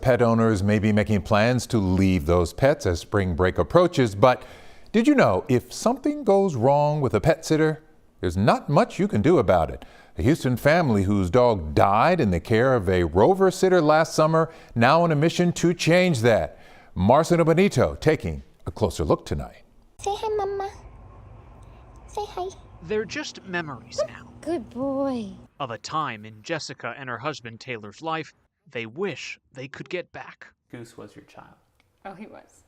Pet owners may be making plans to leave those pets as spring break approaches, but did you know if something goes wrong with a pet sitter, there's not much you can do about it? A Houston family whose dog died in the care of a Rover sitter last summer, now on a mission to change that. Marcelo Benito taking a closer look tonight. Say hi, Mama. Say hi. They're just memories now. Good boy. Of a time in Jessica and her husband Taylor's life they wish they could get back. Goose was your child. Oh, he was.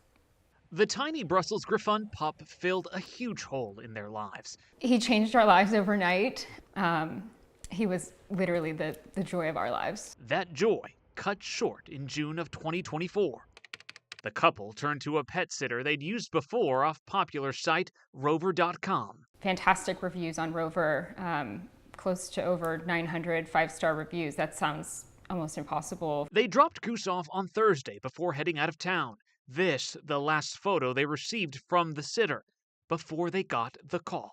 The tiny Brussels Griffon pup filled a huge hole in their lives. He changed our lives overnight. He was literally the joy of our lives. That joy cut short in June of 2024. The couple turned to a pet sitter they'd used before off popular site Rover.com. Fantastic reviews on Rover, close to over 900 five-star reviews. That sounds almost impossible. They dropped Goose off on Thursday before heading out of town. This, the last photo they received from the sitter before they got the call.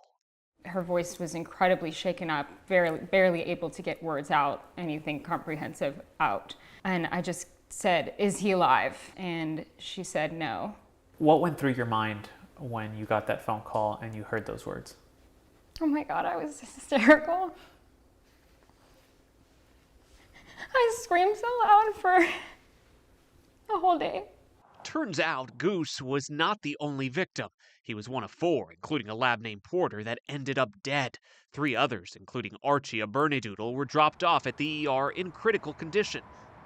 Her voice was incredibly shaken up, barely able to get words out, anything comprehensive out. And I just said, "Is he alive?" And she said no. What went through your mind when you got that phone call and you heard those words? Oh my God, I was hysterical. I screamed so loud for a whole day. Turns out Goose was not the only victim. He was one of 4, including a lab named Porter, that ended up dead. 3 others, including Archie, a Bernedoodle, were dropped off at the ER in critical condition,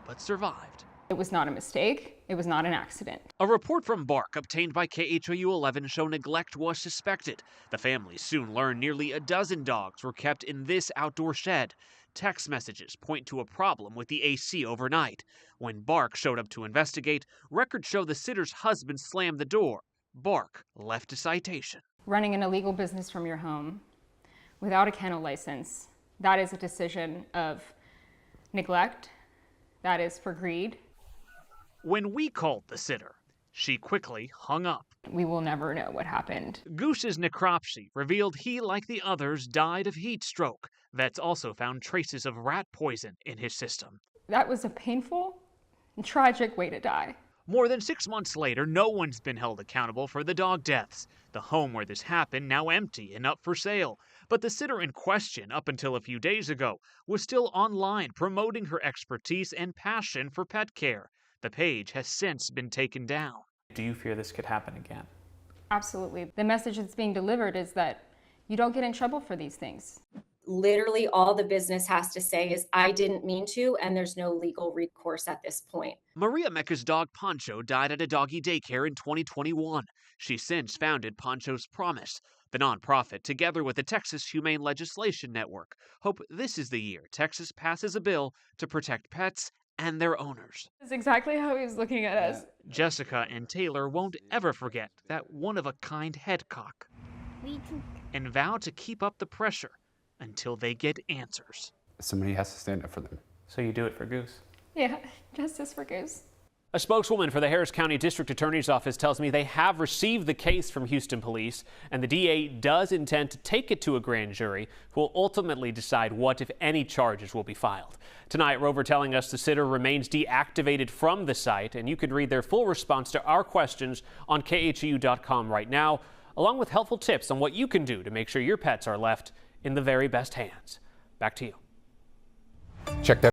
but survived. It was not a mistake. It was not an accident. A report from Bark obtained by KHOU 11 showed neglect was suspected. The family soon learned nearly a dozen dogs were kept in this outdoor shed. Text messages point to a problem with the AC overnight. When Bark showed up to investigate, records show the sitter's husband slammed the door. Bark left a citation. Running an illegal business from your home without a kennel license, that is a decision of neglect. That is for greed. When we called the sitter, she quickly hung up. We will never know what happened. Goose's necropsy revealed he, like the others, died of heat stroke. Vets also found traces of rat poison in his system. That was a painful and tragic way to die. More than 6 months later, no one's been held accountable for the dog deaths. The home where this happened now empty and up for sale. But the sitter in question, up until a few days ago, was still online promoting her expertise and passion for pet care. The page has since been taken down. Do you fear this could happen again? Absolutely. The message that's being delivered is that you don't get in trouble for these things. Literally all the business has to say is, I didn't mean to, and there's no legal recourse at this point. Maria Mecca's dog Poncho died at a doggy daycare in 2021. She since founded Poncho's Promise. The nonprofit, together with the Texas Humane Legislation Network, hope this is the year Texas passes a bill to protect pets and their owners. That's exactly how he was looking at us. Jessica and Taylor won't ever forget that one-of-a-kind head cock and vow to keep up the pressure until they get answers. Somebody has to stand up for them. So you do it for Goose? Yeah, justice for Goose. A spokeswoman for the Harris County District Attorney's Office tells me they have received the case from Houston police, and the DA does intend to take it to a grand jury who will ultimately decide what, if any, charges will be filed. Tonight, Rover telling us the sitter remains deactivated from the site, and you can read their full response to our questions on KHOU.com right now, along with helpful tips on what you can do to make sure your pets are left in the very best hands. Back to you. Check that.